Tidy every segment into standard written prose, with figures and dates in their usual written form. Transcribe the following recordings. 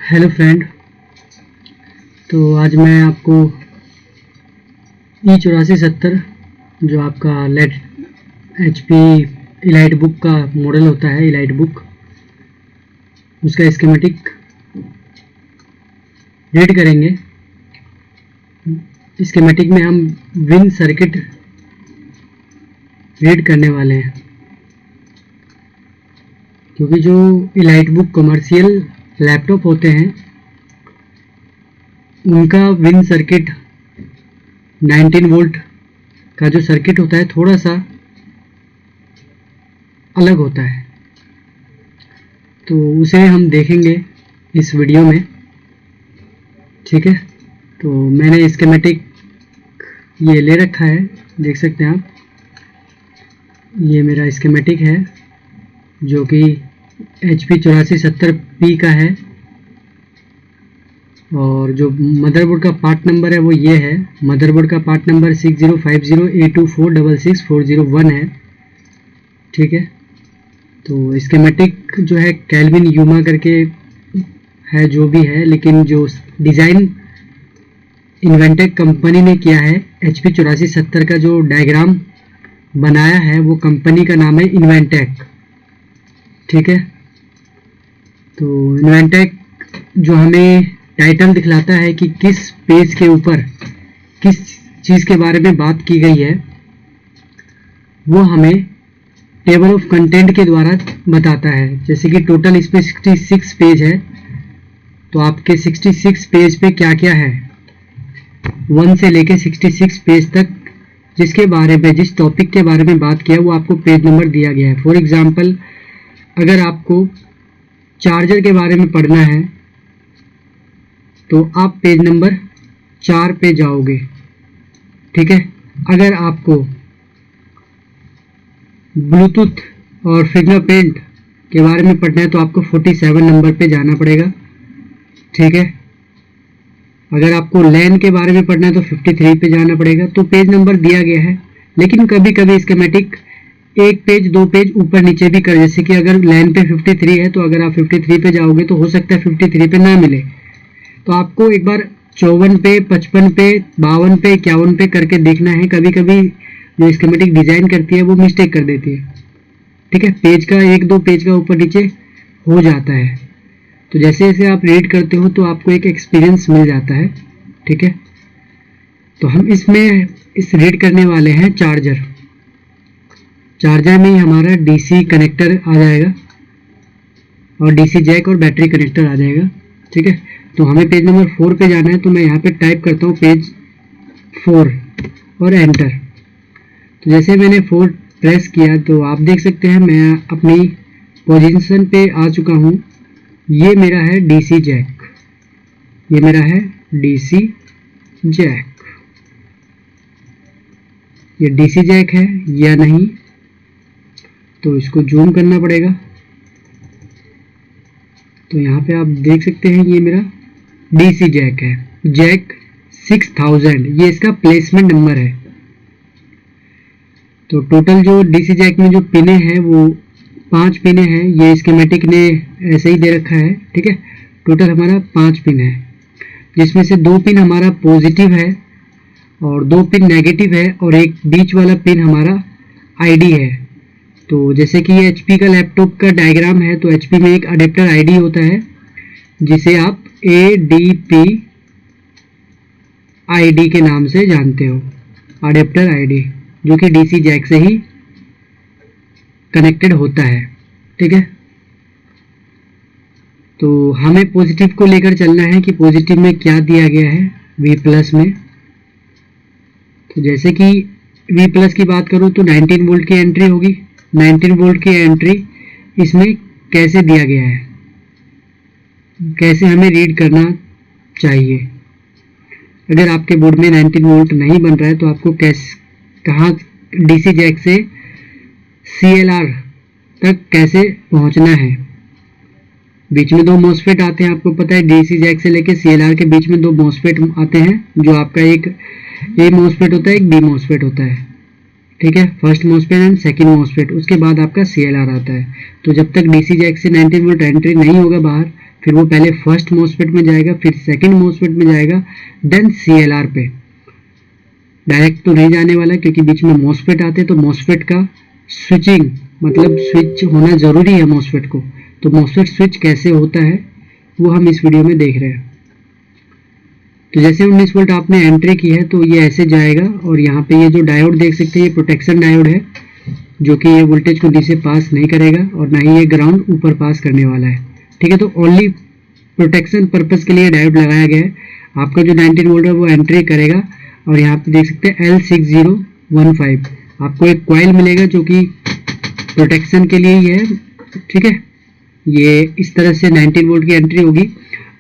Hello friend, तो आज मैं आपको E8470 जो आपका लेट HP इलाइट बुक का मॉडल होता है, इलाइट बुक, उसका स्कीमेटिक रीड करेंगे। स्कीमेटिक में हम विन सर्किट रीड करने वाले हैं, क्योंकि जो इलाइट बुक कमर्शियल लैपटॉप होते हैं उनका विन सर्किट 19 वोल्ट का जो सर्किट होता है थोड़ा सा अलग होता है, तो उसे हम देखेंगे इस वीडियो में। ठीक है, तो मैंने स्कीमेटिक ये ले रखा है, देख सकते हैं आप। ये मेरा स्कीमेटिक है जो कि HP 8470P का है, और जो मदरबोर्ड का पार्ट नंबर है वो ये है। मदरबोर्ड का पार्ट नंबर 6050A2466401 है। ठीक है, तो स्कीमेटिक जो है कैल्विन यूमा करके है, जो भी है, लेकिन जो डिज़ाइन इन्वेंटेक कंपनी ने किया है, HP 8470 का जो डायग्राम बनाया है वो कंपनी का नाम है इन्वेंटेक। ठीक है, तो इन्वेंटेक जो हमें टाइटल दिखलाता है कि किस पेज के ऊपर किस चीज़ के बारे में बात की गई है, वो हमें टेबल ऑफ कंटेंट के द्वारा बताता है। जैसे कि टोटल इसमें 66 पेज है, तो आपके 66 पेज पे क्या क्या है, 1 से लेके 66 पेज तक जिसके बारे में, जिस टॉपिक के बारे में बात किया, वो आपको पेज नंबर दिया गया है। फॉर एग्जांपल, अगर आपको चार्जर के बारे में पढ़ना है तो आप पेज नंबर 4 पे जाओगे। ठीक है, अगर आपको ब्लूटूथ और फिंगरप्रिंट के बारे में पढ़ना है तो आपको 47 नंबर पे जाना पड़ेगा। ठीक है, अगर आपको लैन के बारे में पढ़ना है तो 53 पे जाना पड़ेगा। तो पेज नंबर दिया गया है, लेकिन कभी कभी स्कीमेटिक एक पेज 2 पेज ऊपर नीचे भी कर, जैसे कि अगर लैन पे 53 है तो अगर आप 53 पे जाओगे तो हो सकता है 53 पे ना मिले, तो आपको एक बार 54 पे, 55 पे, 52 पे, 51 पे करके देखना है। कभी कभी जो स्कीमेटिक डिजाइन करती है वो मिस्टेक कर देती है। ठीक है, पेज का 1-2 पेज का ऊपर नीचे हो जाता है, तो जैसे जैसे आप रीड करते हो तो आपको एक एक्सपीरियंस मिल जाता है। ठीक है, तो हम इसमें रीड करने वाले हैं चार्जर। चार्जर में हमारा DC कनेक्टर आ जाएगा और DC जैक और बैटरी कनेक्टर आ जाएगा। ठीक है, तो हमें पेज नंबर 4 पे जाना है, तो मैं यहाँ पे टाइप करता हूँ पेज 4 और एंटर। तो जैसे मैंने 4 प्रेस किया तो आप देख सकते हैं मैं अपनी पोजीशन पे आ चुका हूँ। ये मेरा है DC जैक, ये मेरा है DC जैक। ये DC जैक है या नहीं, तो इसको जूम करना पड़ेगा। तो यहाँ पे आप देख सकते हैं ये मेरा DC जैक है, जैक 6000, ये इसका प्लेसमेंट नंबर है। तो टोटल जो DC जैक में जो पिने हैं वो 5 पिने हैं, ये स्कीमेटिक ने ऐसे ही दे रखा है। ठीक है, टोटल हमारा 5 पिन है, जिसमें से 2 पिन हमारा पॉजिटिव है और 2 पिन नेगेटिव है, और एक बीच वाला पिन हमारा ID है। तो जैसे कि ये HP का लैपटॉप का डायग्राम है, तो HP में एक अडेप्टर ID होता है जिसे आप ADP ID के नाम से जानते हो, अडेप्टर ID, जो कि DC जैक से ही कनेक्टेड होता है। ठीक है, तो हमें पॉजिटिव को लेकर चलना है कि पॉजिटिव में क्या दिया गया है V+ में। तो जैसे कि V+ की बात करूँ तो 19 वोल्ट की एंट्री होगी। 19 वोल्ट की एंट्री इसमें कैसे दिया गया है, कैसे हमें रीड करना चाहिए। अगर आपके बोर्ड में 19 वोल्ट नहीं बन रहा है तो आपको कहाँ DC जैक से CLR तक कैसे पहुंचना है। बीच में दो मॉसफेट आते हैं, आपको पता है डीसी जैक से लेके CLR के बीच में दो मॉसफेट आते हैं, जो आपका एक ए मॉसफेट होता है, एक बी मॉसफेट होता है, ठीक है, first MOSFET and second MOSFET, उसके बाद आपका CLR आता है। तो जब तक डीसी जैक से 19 वोल्ट एंट्री नहीं होगा बाहर, फिर वो पहले फर्स्ट मॉसफेट में जाएगा, फिर सेकंड मॉसफेट में जाएगा, देन CLR पे। डायरेक्ट तो नहीं जाने वाला, क्योंकि बीच में मॉसफेट आते हैं, तो मॉसफेट का स्विचिंग मतलब स्विच होना जरूरी है मॉसफेट को। तो मॉसफेट स्विच कैसे होता है वो हम इस वीडियो में देख रहे हैं। तो जैसे 19 वोल्ट आपने एंट्री की है तो ये ऐसे जाएगा, और यहाँ पे ये जो डायोड देख सकते हैं ये प्रोटेक्शन डायोड है, जो कि ये वोल्टेज को नीचे पास नहीं करेगा और ना ही ये ग्राउंड ऊपर पास करने वाला है, ठीक है। तो ओनली प्रोटेक्शन पर्पज के लिए डायोड लगाया गया है। आपका जो 19 वोल्ट है वो एंट्री करेगा, और यहाँ पे देख सकते हैं L6015 आपको एक कॉइल मिलेगा जो कि प्रोटेक्शन के लिए ही है, ठीक है। ये इस तरह से 19 वोल्ट की एंट्री होगी,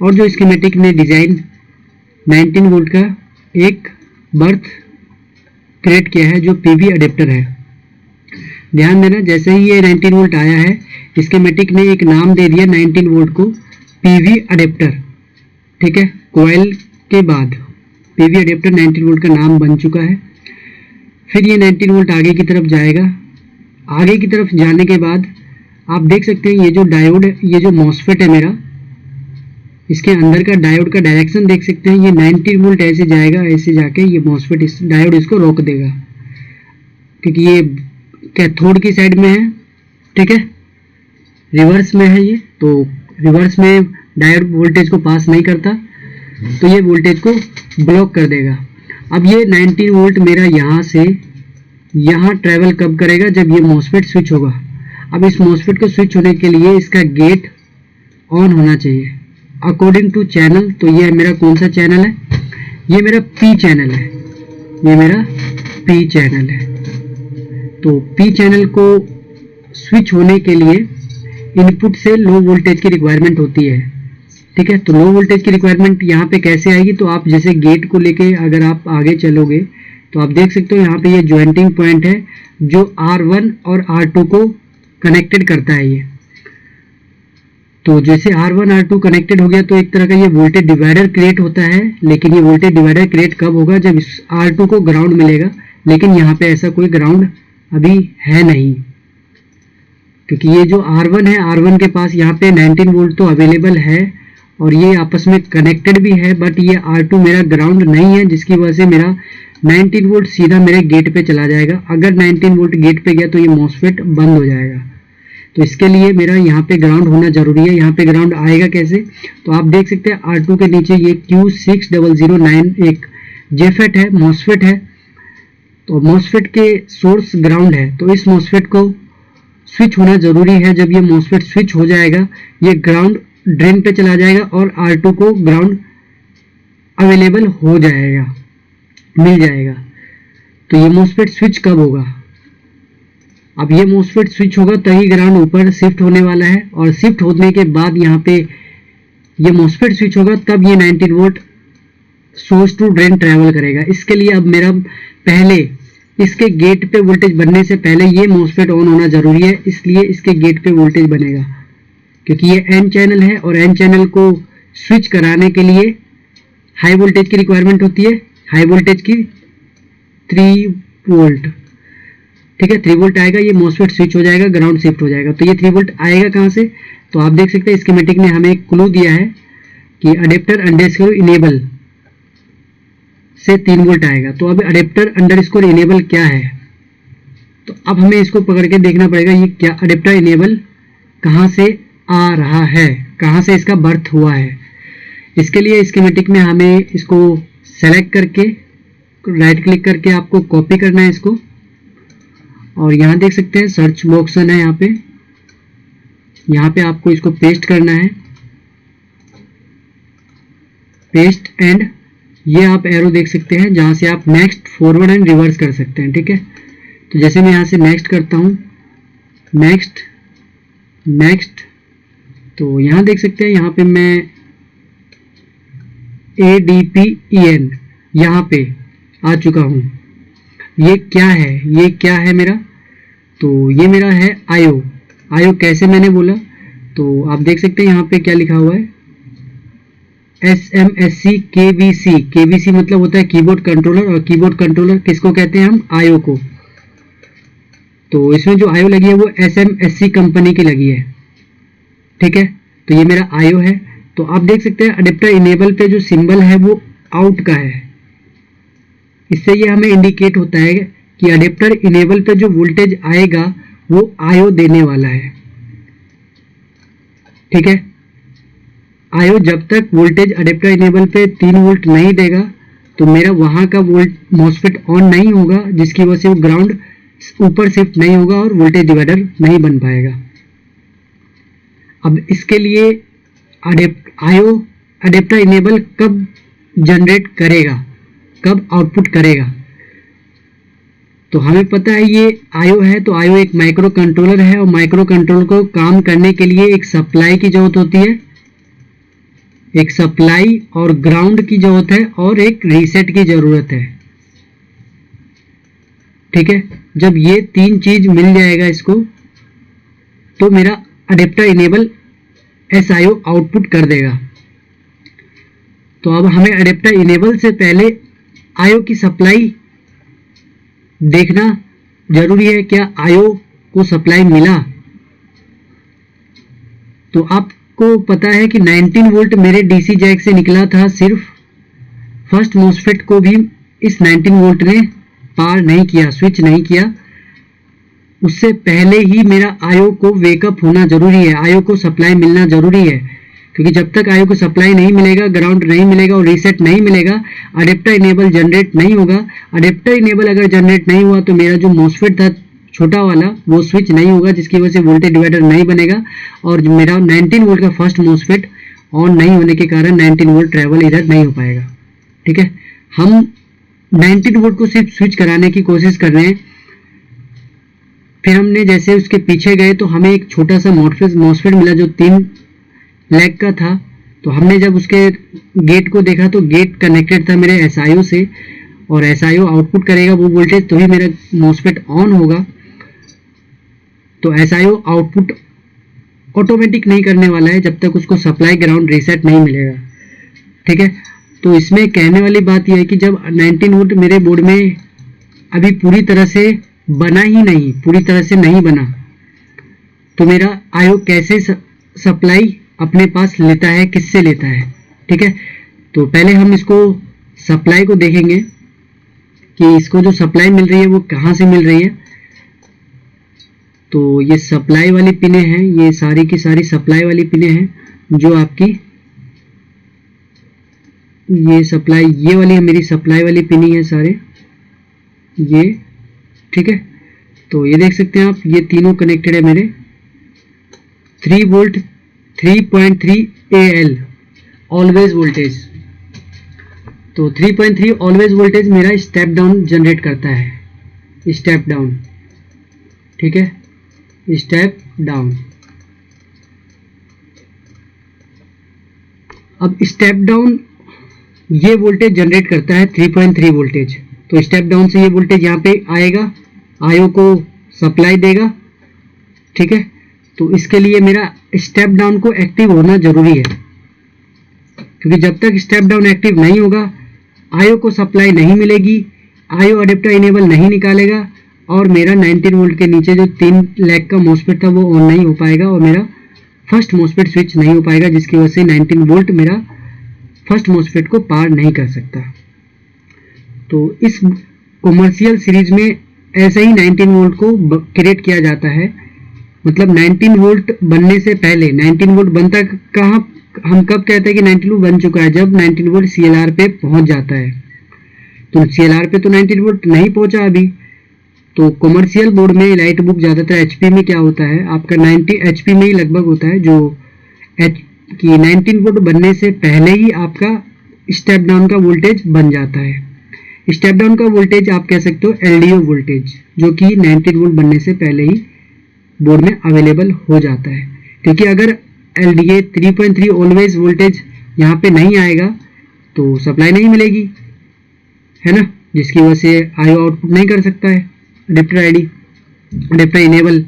और जो स्कीमेटिक ने डिजाइन 19 वोल्ट का एक बर्थ क्रिएट किया है जो पीवी अडेप्टर है। ध्यान देना, जैसे ही ये 19 वोल्ट आया है, स्कीमेटिक ने एक नाम दे दिया 19 वोल्ट को पीवी अडेप्टर, ठीक है। कॉइल के बाद पीवी अडेप्टर 19 वोल्ट का नाम बन चुका है। फिर ये 19 वोल्ट आगे की तरफ जाएगा। आगे की तरफ जाने के बाद आप देख सकते हैं ये जो डायोड, ये जो मॉसफेट है मेरा, इसके अंदर का डायोड का डायरेक्शन देख सकते हैं। ये 19 वोल्ट ऐसे जाएगा, ऐसे जाके ये मॉसफेट इस डायोड इसको रोक देगा, क्योंकि ये कैथोड की साइड में है, ठीक है, रिवर्स में है ये, तो रिवर्स में डायोड वोल्टेज को पास नहीं करता, तो ये वोल्टेज को ब्लॉक कर देगा। अब ये 19 वोल्ट मेरा यहाँ से यहाँ ट्रेवल कब करेगा, जब ये मॉसफेट स्विच होगा। अब इस मॉसफेट को स्विच होने के लिए इसका गेट ऑन होना चाहिए अकॉर्डिंग टू चैनल। तो ये मेरा कौन सा चैनल है, ये मेरा P चैनल है, ये मेरा P चैनल है। तो P चैनल को स्विच होने के लिए इनपुट से लो वोल्टेज की रिक्वायरमेंट होती है, ठीक है। तो लो वोल्टेज की रिक्वायरमेंट यहाँ पे कैसे आएगी, तो आप जैसे गेट को लेके अगर आप आगे चलोगे तो आप देख सकते हो यहाँ पे ये ज्वाइंटिंग पॉइंट है जो R1 और R2 को कनेक्टेड करता है ये। तो जैसे R1 R2 कनेक्टेड हो गया तो एक तरह का ये वोल्टेज डिवाइडर क्रिएट होता है। लेकिन ये वोल्टेज डिवाइडर क्रिएट कब होगा, जब इस R2 को ग्राउंड मिलेगा। लेकिन यहाँ पे ऐसा कोई ग्राउंड अभी है नहीं, क्योंकि ये जो R1 है, R1 के पास यहाँ पे 19 वोल्ट तो अवेलेबल है और ये आपस में कनेक्टेड भी है, बट ये R2 मेरा ग्राउंड नहीं है, जिसकी वजह से मेरा 19 वोल्ट सीधा मेरे गेट पे चला जाएगा। अगर 19 वोल्ट गेट पे गया तो ये मॉसफेट बंद हो जाएगा। तो इसके लिए मेरा यहाँ पे ग्राउंड होना जरूरी है। यहाँ पे ग्राउंड आएगा कैसे, तो आप देख सकते हैं R2 के नीचे ये Q6009 एक जेफेट है, मॉसफेट है। तो मॉसफेट के सोर्स ग्राउंड है, तो इस मॉसफेट को स्विच होना जरूरी है। जब ये मॉसफेट स्विच हो जाएगा, ये ग्राउंड ड्रेन पे चला जाएगा और R2 को ग्राउंड अवेलेबल हो जाएगा, मिल जाएगा। तो ये मॉसफेट स्विच कब होगा, अब ये मॉसफेट स्विच होगा तभी ग्राउंड ऊपर शिफ्ट होने वाला है, और शिफ्ट होने के बाद यहाँ पे ये मॉसफेट स्विच होगा, तब ये 19 volt source to drain travel करेगा। इसके लिए अब मेरा पहले इसके गेट पे वोल्टेज बनने से पहले ये मॉसफेट ऑन होना जरूरी है, इसलिए इसके गेट पे वोल्टेज बनेगा, क्योंकि ये N चैनल है और N चैनल को स्विच कराने के लिए हाई वोल्टेज की रिक्वायरमेंट होती है। हाई वोल्टेज की 3 वोल्ट, ठीक है, 3 वोल्ट आएगा, ये मॉसफेट स्विच हो जाएगा, ग्राउंड शिफ्ट हो जाएगा। तो ये 3 वोल्ट आएगा कहाँ से, तो आप देख सकते हैं स्कीमेटिक ने हमें एक क्लू दिया है कि अडेप्टर अंडरस्कोर इनेबल से 3 वोल्ट आएगा। तो अब अडेप्टर अंडरस्कोर इनेबल क्या है, तो अब हमें इसको पकड़ के देखना पड़ेगा ये क्या अडेप्टर इनेबल कहाँ से आ रहा है, कहाँ से इसका बर्थ हुआ है। इसके लिए स्कीमेटिक में हमें इसको सेलेक्ट करके राइट क्लिक करके आपको कॉपी करना है इसको, और यहाँ देख सकते हैं सर्च बॉक्स है यहाँ पे आपको इसको पेस्ट करना है, पेस्ट एंड ये आप एरो देख सकते हैं जहाँ से आप नेक्स्ट, फॉरवर्ड एंड रिवर्स कर सकते हैं, ठीक है। तो जैसे मैं यहाँ से नेक्स्ट करता हूँ, नेक्स्ट नेक्स्ट, तो यहाँ देख सकते हैं यहाँ पे मैं ADPEN यहाँ पे आ चुका हूँ। ये क्या है, ये क्या है मेरा, तो ये मेरा है आयो। आयो कैसे मैंने बोला, तो आप देख सकते हैं यहाँ पे क्या लिखा हुआ है, SMSC KVC। KVC मतलब होता है कीबोर्ड कंट्रोलर, और कीबोर्ड कंट्रोलर किसको कहते हैं हम, IO को। तो इसमें जो IO लगी है वो SMSC कंपनी की लगी है, ठीक है। तो ये मेरा IO है। तो आप देख सकते हैं अडेप्टर इनेबल पे जो सिंबल है वो आउट का है। इससे ये हमें इंडिकेट होता है कि अडेप्टर इनेबल पे जो वोल्टेज आएगा वो IO देने वाला है, ठीक है। IO जब तक वोल्टेज अडेप्टर इनेबल पे 3 वोल्ट नहीं देगा तो मेरा वहां का वोल्ट मॉसफेट ऑन नहीं होगा, जिसकी वजह से वो ग्राउंड ऊपर शिफ्ट नहीं होगा और वोल्टेज डिवाइडर नहीं बन पाएगा। अब इसके लिए IO अडेप्टर इनेबल कब जनरेट करेगा, कब आउटपुट करेगा। तो हमें पता है ये IO है, तो IO एक माइक्रो कंट्रोलर है, और माइक्रो कंट्रोलर को काम करने के लिए एक सप्लाई की जरूरत होती है, एक सप्लाई और ग्राउंड की जरूरत है, और एक रीसेट की जरूरत है, ठीक है। जब ये 3 चीज मिल जाएगा इसको, तो मेरा अडेप्टर इनेबल SIO आउटपुट कर देगा। तो अब हमें अडेप्टर इनेबल से पहले IO की सप्लाई देखना जरूरी है, क्या IO को सप्लाई मिला। तो आपको पता है कि 19 वोल्ट मेरे DC जैक से निकला था, सिर्फ फर्स्ट मॉसफेट को भी इस 19 वोल्ट ने पार नहीं किया, स्विच नहीं किया। उससे पहले ही मेरा IO को वेकअप होना जरूरी है, IO को सप्लाई मिलना जरूरी है, क्योंकि जब तक IO को सप्लाई नहीं मिलेगा, ग्राउंड नहीं मिलेगा और रीसेट नहीं मिलेगा, अडेप्टर इनेबल जनरेट नहीं होगा। अडेप्टर इनेबल अगर जनरेट नहीं हुआ तो मेरा जो मॉसफेट था छोटा वाला वो स्विच नहीं होगा, जिसकी वजह से वोल्टेज डिवाइडर नहीं बनेगा, और मेरा 19 वोल्ट का फर्स्ट मॉसफेट ऑन नहीं होने के कारण 19 वोल्ट ट्रेवल इधर नहीं हो पाएगा, ठीक है। हम 19 वोल्ट को सिर्फ स्विच कराने की कोशिश कर रहे हैं। फिर हमने जैसे उसके पीछे गए तो हमें एक छोटा सा मॉसफेट मिला जो 3 लैग का था। तो हमने जब उसके गेट को देखा तो गेट कनेक्टेड था मेरे SIO से, और SIO आउटपुट करेगा वो वोल्टेज, तो ही मेरा मॉसफेट ऑन होगा। तो SIO आउटपुट ऑटोमेटिक नहीं करने वाला है जब तक उसको सप्लाई ग्राउंड रीसेट नहीं मिलेगा, ठीक है। तो इसमें कहने वाली बात यह है कि जब 19 वोल्ट मेरे बोर्ड में अभी पूरी तरह से बना ही नहीं, पूरी तरह से नहीं बना, तो मेरा IO कैसे सप्लाई अपने पास लेता है, किससे लेता है, ठीक है। तो पहले हम इसको सप्लाई को देखेंगे कि इसको जो सप्लाई मिल रही है वो कहाँ से मिल रही है। तो ये सप्लाई वाली पिनें हैं, ये सारी की सारी सप्लाई वाली पिनें हैं जो आपकी ये सप्लाई, ये वाली है मेरी सप्लाई वाली पिनी है सारे ये, ठीक है। तो ये देख सकते हैं आप, ये तीनों कनेक्टेड है मेरे 3 वोल्ट 3.3 AL ऑलवेज वोल्टेज। तो 3.3 ऑलवेज वोल्टेज मेरा स्टेप डाउन जनरेट करता है, स्टेप डाउन, ठीक है, स्टेप डाउन। अब स्टेप डाउन ये वोल्टेज जनरेट करता है 3.3 वोल्टेज। तो स्टेप डाउन से ये वोल्टेज यहाँ पे आएगा, IO को सप्लाई देगा, ठीक है। तो इसके लिए मेरा स्टेप डाउन को एक्टिव होना जरूरी है, क्योंकि जब तक स्टेप डाउन एक्टिव नहीं होगा IO को सप्लाई नहीं मिलेगी, IO अडेप्टर इनेबल नहीं निकालेगा, और मेरा 19 वोल्ट के नीचे जो 3 लैग का मॉसफेट था वो ऑन नहीं हो पाएगा, और मेरा फर्स्ट मॉसफेट स्विच नहीं हो पाएगा, जिसकी वजह से 19 वोल्ट मेरा फर्स्ट मॉसफेट को पार नहीं कर सकता। तो इस कॉमर्शियल सीरीज में ऐसे ही 19 वोल्ट को क्रिएट किया जाता है, मतलब 19 वोल्ट बनने से पहले 19 वोल्ट बनता कहाँ, हम कब कहते हैं कि 19 वोल्ट बन चुका है, जब 19 वोल्ट CLR पे पहुंच जाता है। तो CLR पे तो 19 वोल्ट नहीं पहुंचा अभी। तो कॉमर्शियल बोर्ड में लाइट बुक ज़्यादातर HP में क्या होता है, आपका 90 HP में ही लगभग होता है, जो कि 19 वोल्ट बनने से पहले ही आपका स्टेप डाउन का वोल्टेज बन जाता है। स्टेप डाउन का वोल्टेज आप कह सकते हो LDO वोल्टेज, जो कि 19 वोल्ट बनने से पहले ही बोर्ड में अवेलेबल हो जाता है। क्योंकि अगर LDA 3.3 ऑलवेज वोल्टेज यहाँ पे नहीं आएगा तो सप्लाई नहीं मिलेगी, है ना, जिसकी वजह से IO आउटपुट नहीं कर सकता है अडेप्टर इनेबल,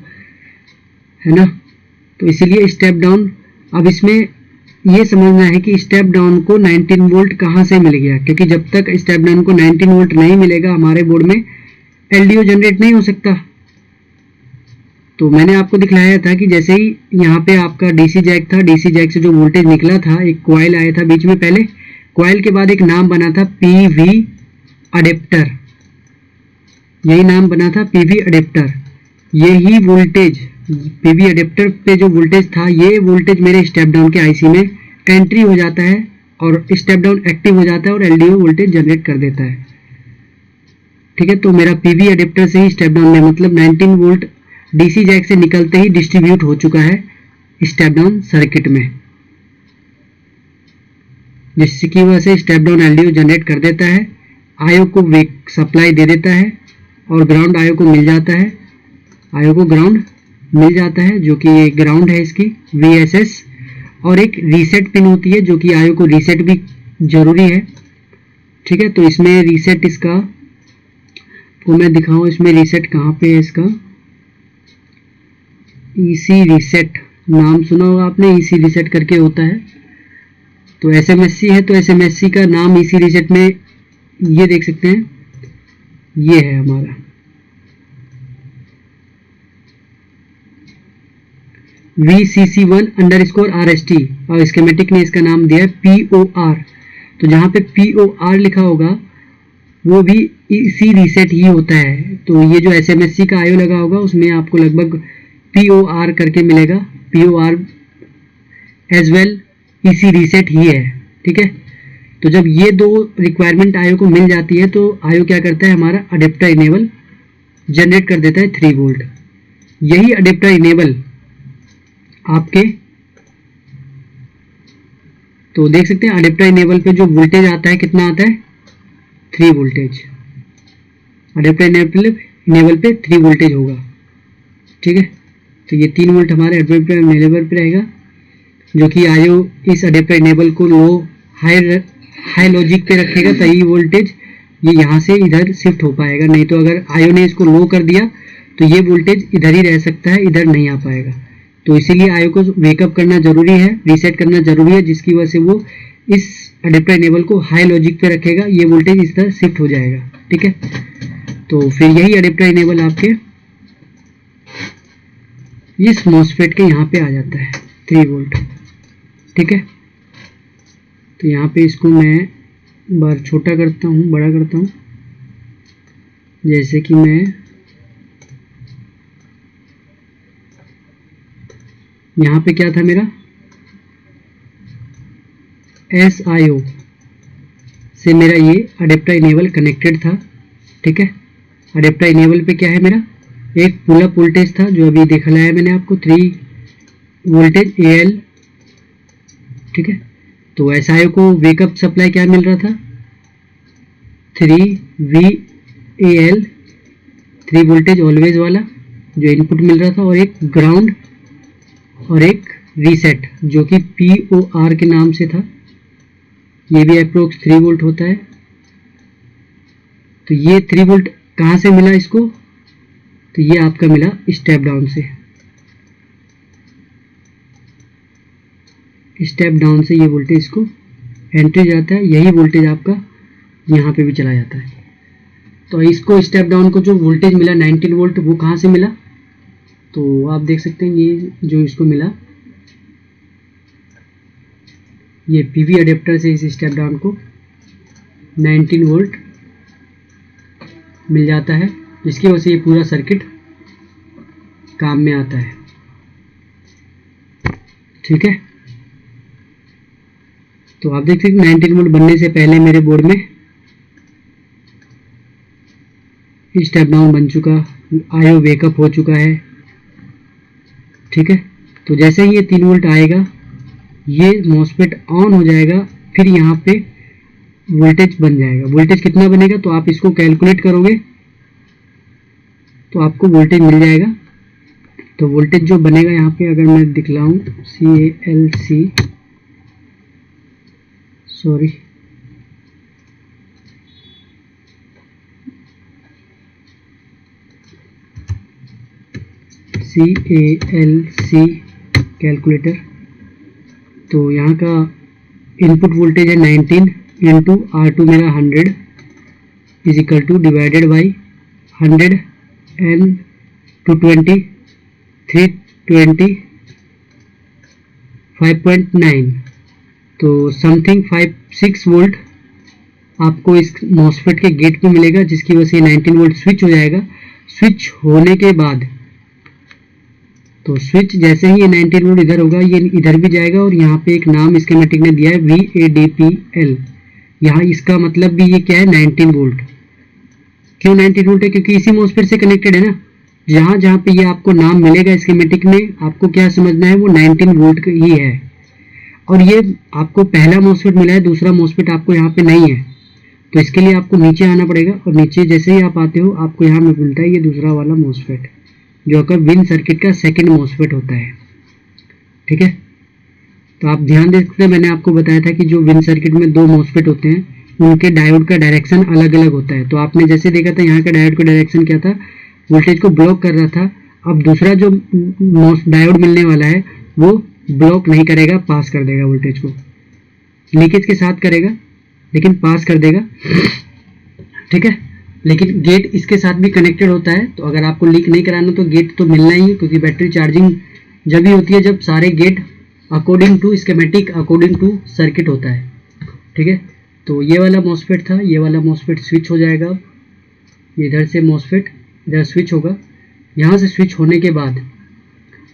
है ना। तो इसीलिए स्टेप डाउन। अब इसमें ये समझना है कि स्टेप डाउन को 19 वोल्ट कहाँ से मिल गया, क्योंकि जब तक स्टेप डाउन को 19 वोल्ट नहीं मिलेगा हमारे बोर्ड में एलडीओ जनरेट नहीं हो सकता। तो मैंने आपको दिखलाया था कि जैसे ही यहाँ पे आपका डीसी जैक था, डीसी जैक से जो वोल्टेज निकला था, एक कॉइल आया था बीच में, पहले कॉइल के बाद एक नाम बना था पीवी अडेप्टर, यही नाम बना था पीवी अडेप्टर। यही वोल्टेज पीवी अडेप्टर पे जो वोल्टेज था, ये वोल्टेज मेरे स्टेप डाउन के आईसी में एंट्री हो जाता है और स्टेप डाउन एक्टिव हो जाता है और एलडीओ वोल्टेज जनरेट कर देता है। ठीक है, तो मेरा पीवी अडेप्टर से ही स्टेप डाउन में मतलब 19 वोल्ट डीसी जैक से निकलते ही डिस्ट्रीब्यूट हो चुका है स्टेप डाउन सर्किट में, जिसकी वजह से स्टेप डाउन एलडीओ जनरेट कर देता है, आयो को सप्लाई दे देता है और ग्राउंड आयो को मिल जाता है, आयो को ग्राउंड मिल जाता है, जो कि ये ग्राउंड है इसकी VSS। और एक रीसेट पिन होती है जो कि आयो को रीसेट भी जरूरी है। ठीक है, तो इसमें रीसेट इसका तो मैं दिखाऊं, इसमें रीसेट कहाँ पे है इसका, ईसी रीसेट नाम सुना होगा आपने, ईसी रीसेट करके होता है। तो एसएमएससी है, तो एसएमएससी का नाम ईसी रीसेट में ये देख सकते हैं, ये है हमारा VCC1_RST और स्कीमेटिक ने इसका नाम दिया है POR। तो जहाँ पे POR लिखा होगा वो भी इसी रीसेट ही होता है। तो ये जो SMSC का आयो लगा होगा उसमें आपको लगभग POR करके मिलेगा, POR एज वेल इसी रीसेट ही है। ठीक है, तो जब ये दो रिक्वायरमेंट आयो को मिल जाती है तो आयो क्या करता है, हमारा अडेप्टर इनेबल जनरेट कर देता है 3 वोल्ट। यही अडेप्टर इनेबल आपके, तो देख सकते हैं अडेप्टर इनेबल पे जो वोल्टेज आता है कितना आता है, 3 वोल्टेज। अडेप्टर इनेबल पे 3 वोल्टेज होगा। ठीक है, तो ये 3 वोल्ट हमारे अडेप्टर इनेबल पे रहेगा, जो कि आयो इस अडेप्टर इनेबल को लो हाई लॉजिक पे रखेगा, तभी वोल्टेज ये यहाँ से इधर शिफ्ट हो पाएगा। नहीं तो अगर आयो ने इसको लो कर दिया तो ये वोल्टेज इधर ही रह सकता है, इधर नहीं आ पाएगा। तो इसीलिए आयो को वेकअप करना जरूरी है, रीसेट करना जरूरी है, जिसकी वजह से वो इस अडेप्टर इनेबल को हाई लॉजिक पे रखेगा, ये वोल्टेज इस तरह शिफ्ट हो जाएगा। ठीक है, तो फिर यही अडेप्टर इनेबल आपके इस मॉसफेट के यहाँ पे आ जाता है 3 वोल्ट। ठीक है, तो यहाँ पे इसको मैं बार छोटा करता हूँ, बड़ा करता हूँ, जैसे कि मैं यहाँ पे क्या था मेरा SIO से मेरा ये अडेप्टर इनेबल कनेक्टेड था। ठीक है, अडेप्टर इनेबल पे क्या है, मेरा एक पुल अप वोल्टेज था जो अभी दिखलाया है मैंने आपको, 3 वोल्टेज AL। ठीक है, तो SIO को वेकअप सप्लाई क्या मिल रहा था, 3 VAL, 3 वोल्टेज ऑलवेज वाला जो इनपुट मिल रहा था, और एक ग्राउंड और एक रीसेट जो कि POR के नाम से था, ये भी अप्रोक्स 3 वोल्ट होता है। तो ये 3 वोल्ट कहाँ से मिला इसको, तो ये आपका मिला स्टेप डाउन से, स्टेप डाउन से ये वोल्टेज इसको एंट्री जाता है, यही वोल्टेज आपका यहाँ पे भी चला जाता है। तो इसको स्टेप डाउन को जो वोल्टेज मिला 19 वोल्ट वो कहाँ से मिला, तो आप देख सकते हैं ये जो इसको मिला ये पीवी अडेप्टर से इस स्टेप डाउन को 19 वोल्ट मिल जाता है, जिसकी वजह से ये पूरा सर्किट काम में आता है। ठीक है, तो आप देख सकते हैं 19 वोल्ट बनने से पहले मेरे बोर्ड में स्टेप डाउन बन चुका, आयो वेकअप हो चुका है। ठीक है, तो जैसे ही ये 3 वोल्ट आएगा ये मॉसफेट ऑन हो जाएगा, फिर यहाँ पे वोल्टेज बन जाएगा। वोल्टेज कितना बनेगा, तो आप इसको कैलकुलेट करोगे तो आपको वोल्टेज मिल जाएगा। तो वोल्टेज जो बनेगा यहाँ पे अगर मैं दिखलाऊं CALC, सॉरी CALC कैलकुलेटर। तो यहाँ का इनपुट वोल्टेज है 19 इंटू R2 मेरा 100 is equal two divided by 100 and 220 320 5.9, तो समथिंग 5-6 वोल्ट आपको इस मॉसफेट के गेट पे मिलेगा, जिसकी वजह से 19 वोल्ट स्विच हो जाएगा। स्विच होने के बाद तो स्विच जैसे ही ये 19 वोल्ट इधर होगा, ये इधर भी जाएगा और यहाँ पे एक नाम स्कीमेटिक ने दिया है VADPL। यहाँ इसका मतलब भी ये क्या है 19 वोल्ट। क्यों 19 वोल्ट है? क्योंकि इसी मॉसफेट से कनेक्टेड है ना। जहाँ जहाँ पे ये आपको नाम मिलेगा स्कीमेटिक में, आपको क्या समझना है, वो 19 वोल्ट ही है। और ये आपको पहला मॉसफेट मिला है, दूसरा मॉसफेट आपको यहाँ पे नहीं है, तो इसके लिए आपको नीचे आना पड़ेगा। और नीचे जैसे ही आप आते हो, आपको यहाँ में मिलता है ये दूसरा वाला मॉसफेट, जो आपका विन सर्किट का सेकंड मॉसफेट होता है। ठीक है, तो आप ध्यान दे सकते हैं, मैंने आपको बताया था कि जो विन सर्किट में दो मॉसफेट होते हैं, उनके डायोड का डायरेक्शन अलग अलग होता है। तो आपने जैसे देखा था, यहाँ का डायोड का डायरेक्शन क्या था, वोल्टेज को ब्लॉक कर रहा था। अब दूसरा जो डायोड मिलने वाला है, वो ब्लॉक नहीं करेगा, पास कर देगा वोल्टेज को, लीकेज के साथ करेगा लेकिन पास कर देगा। ठीक है, लेकिन गेट इसके साथ भी कनेक्टेड होता है, तो अगर आपको लीक नहीं कराना तो गेट तो मिलना ही है, क्योंकि बैटरी चार्जिंग जब भी होती है जब सारे gate according to schematic, according to circuit होता है। ठीक है, तो ये वाला मॉसफेट था, ये वाला मॉसफेट स्विच हो जाएगा। इधर से मॉसफेट इधर स्विच होगा। यहाँ से स्विच होने के बाद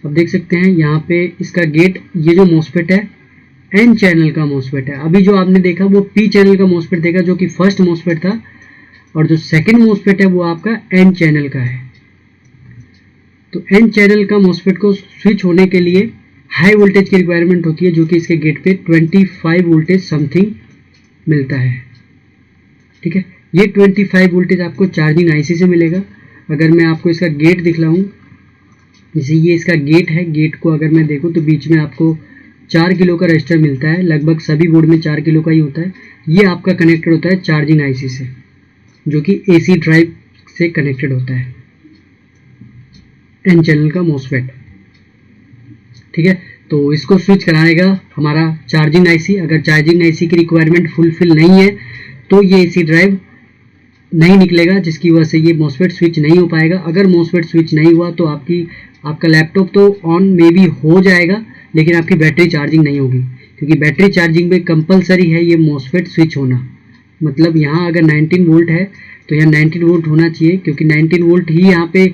अब देख सकते हैं यहाँ पे इसका गेट, ये जो मॉसफेट है एन चैनल का मॉसफेट है। अभी जो आपने देखा वो पी चैनल का मॉसफेट देखा, जो कि फर्स्ट मॉसफेट था, और जो सेकंड मॉसफेट है वो आपका एन चैनल का है। तो एन चैनल का मॉसफेट को स्विच होने के लिए हाई वोल्टेज की रिक्वायरमेंट होती है, जो कि इसके गेट पे 25 वोल्टेज समथिंग मिलता है। ठीक है, ये 25 वोल्टेज आपको चार्जिंग आईसी से मिलेगा। अगर मैं आपको इसका गेट दिखलाऊं, जैसे ये इसका गेट है, गेट को अगर मैं देखूं तो बीच में आपको 4 किलो का रजिस्टर मिलता है। लगभग सभी बोर्ड में 4 किलो का ही होता है। ये आपका कनेक्टेड होता है चार्जिंग आईसी से, जो कि एसी ड्राइव से कनेक्टेड होता है, एन चैनल का मॉसफेट। ठीक है, तो इसको स्विच कराएगा हमारा चार्जिंग आईसी। अगर चार्जिंग आईसी की रिक्वायरमेंट फुलफिल नहीं है तो ये एसी ड्राइव नहीं निकलेगा, जिसकी वजह से ये मॉसफेट स्विच नहीं हो पाएगा। अगर मॉसफेट स्विच नहीं हुआ तो आपका लैपटॉप तो ऑन में भी हो जाएगा, लेकिन आपकी बैटरी चार्जिंग नहीं होगी, क्योंकि बैटरी चार्जिंग में कंपलसरी है ये मॉसफेट स्विच होना। मतलब यहाँ अगर 19 वोल्ट है तो यहाँ 19 वोल्ट होना चाहिए, क्योंकि 19 वोल्ट ही यहाँ पे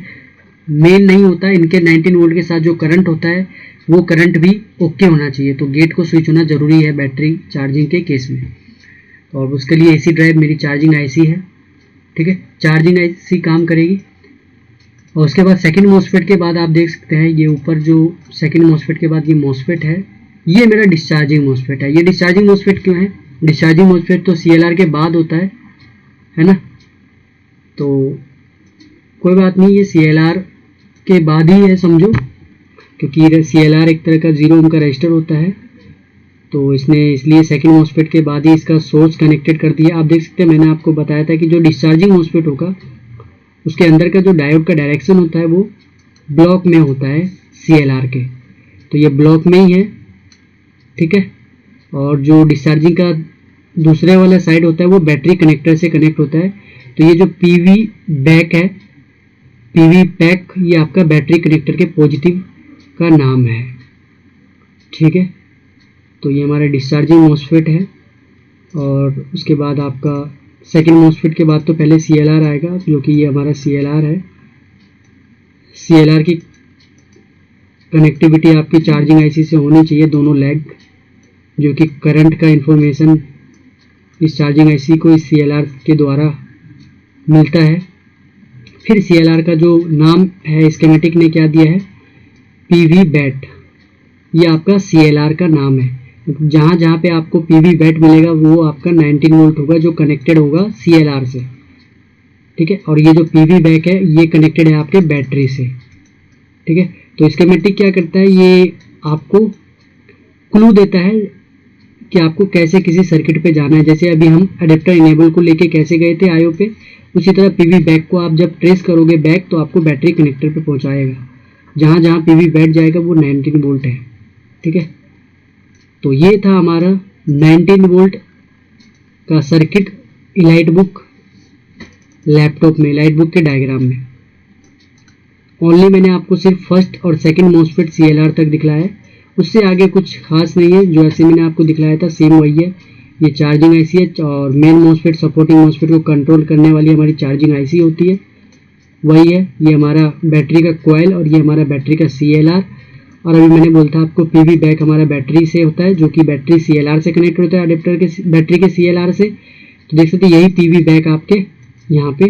मेन नहीं होता। इनके 19 वोल्ट के साथ जो करंट होता है वो करंट भी ओके होना चाहिए। तो गेट को स्विच होना ज़रूरी है बैटरी चार्जिंग के केस में। और उसके लिए एसी ड्राइव मेरी चार्जिंग आईसी है। ठीक है, चार्जिंग आईसी काम करेगी। और उसके बाद सेकंड मॉसफेट के बाद आप देख सकते हैं, ये ऊपर जो सेकंड मॉसफेट के बाद ये मॉसफेट है, ये मेरा डिस्चार्जिंग मॉसफेट है। ये डिस्चार्जिंग मॉसफेट क्यों है? डिस्चार्जिंग मॉसफेट तो सीएलआर के बाद होता है ना। तो कोई बात नहीं, ये सीएलआर के बाद ही है समझो, क्योंकि सीएलआर एक तरह का 0 ओम का रजिस्टर होता है। तो इसने इसलिए सेकंड मॉसफेट के बाद ही इसका सोर्स कनेक्टेड कर दिया। आप देख सकते हैं, मैंने आपको बताया था कि जो डिस्चार्जिंग मॉसफेट होगा उसके अंदर का जो डायोड का डायरेक्शन होता है वो ब्लॉक में होता है सीएलआर के। तो ये ब्लॉक में ही है। ठीक है, और जो डिस्चार्जिंग का दूसरे वाला साइड होता है वो बैटरी कनेक्टर से कनेक्ट होता है। तो ये जो पीवी बैक है, पीवी बैक, ये आपका बैटरी कनेक्टर के पॉजिटिव का नाम है। ठीक है, तो ये हमारा डिस्चार्जिंग मॉसफेट है। और उसके बाद आपका सेकंड मॉसफेट के बाद तो पहले सीएलआर आएगा, जो कि ये हमारा सीएलआर है। सीएलआर की कनेक्टिविटी आपकी चार्जिंग आईसी से होनी चाहिए, दोनों लेग, जो कि करंट का इंफॉर्मेशन इस चार्जिंग आईसी को इस सीएलआर के द्वारा मिलता है। फिर सीएलआर का जो नाम है स्कीमेटिक ने क्या दिया है, पीवी बैट, ये आपका सीएलआर का नाम है। जहाँ जहाँ पे आपको पीवी बैट मिलेगा वो आपका 19 वोल्ट होगा, जो कनेक्टेड होगा सीएलआर से। ठीक है, और ये जो पीवी बैक है ये कनेक्टेड है आपके बैटरी से। ठीक है, तो स्कीमेटिक क्या करता है, ये आपको क्लू देता है कि आपको कैसे किसी सर्किट पे जाना है। जैसे अभी हम अडेप्टर इनेबल को लेके कैसे गए थे आईओ पे, उसी तरह पीवी बैक को आप जब ट्रेस करोगे बैक, तो आपको बैटरी कनेक्टर पे पहुंचाएगा। जहाँ जहाँ पीवी बैट जाएगा वो 19 वोल्ट है। ठीक है। तो ये था हमारा 19 वोल्ट का सर्किट इलाइट बुक लैपटॉप में, इलाइट बुक के डायग्राम में। ओनली मैंने आपको सिर्फ फर्स्ट और सेकंड मोसफेट CLR तक दिखलाया है, उससे आगे कुछ खास नहीं है। जो ऐसे मैंने आपको दिखलाया था सेम वही है। ये चार्जिंग IC है और मेन मोसफेट सपोर्टिंग मोसफेट को कंट्रोल करने वाली हमारी चार्जिंग IC होती है, वही है। ये हमारा बैटरी का कॉइल और ये हमारा बैटरी का CLR। और अभी मैंने बोलता आपको PV बैक हमारा बैटरी से होता है, जो कि बैटरी CLR से कनेक्ट होता है, अडेप्टर के बैटरी के CLR से। तो देख सकते यही PV बैक आपके यहाँ पे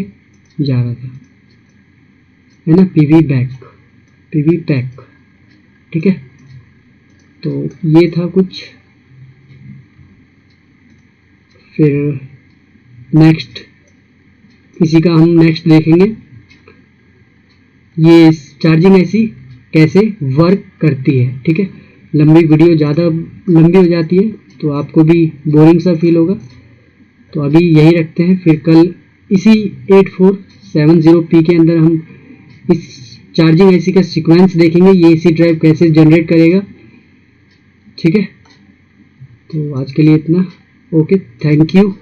जा रहा था, है ना, PV बैक, ठीक है। तो ये था कुछ। फिर नेक्स्ट इसी का हम नेक्स्ट देखेंगे, ये चार्जिंग IC कैसे वर्क करती है, ठीक है। लंबी वीडियो ज़्यादा लंबी हो जाती है तो आपको भी बोरिंग सा फील होगा, तो अभी यही रखते हैं। फिर कल इसी 8470P के अंदर हम इस चार्जिंग IC का सीक्वेंस देखेंगे, ये AC ड्राइव कैसे जनरेट करेगा, ठीक है। तो आज के लिए इतना, ओके, थैंक यू।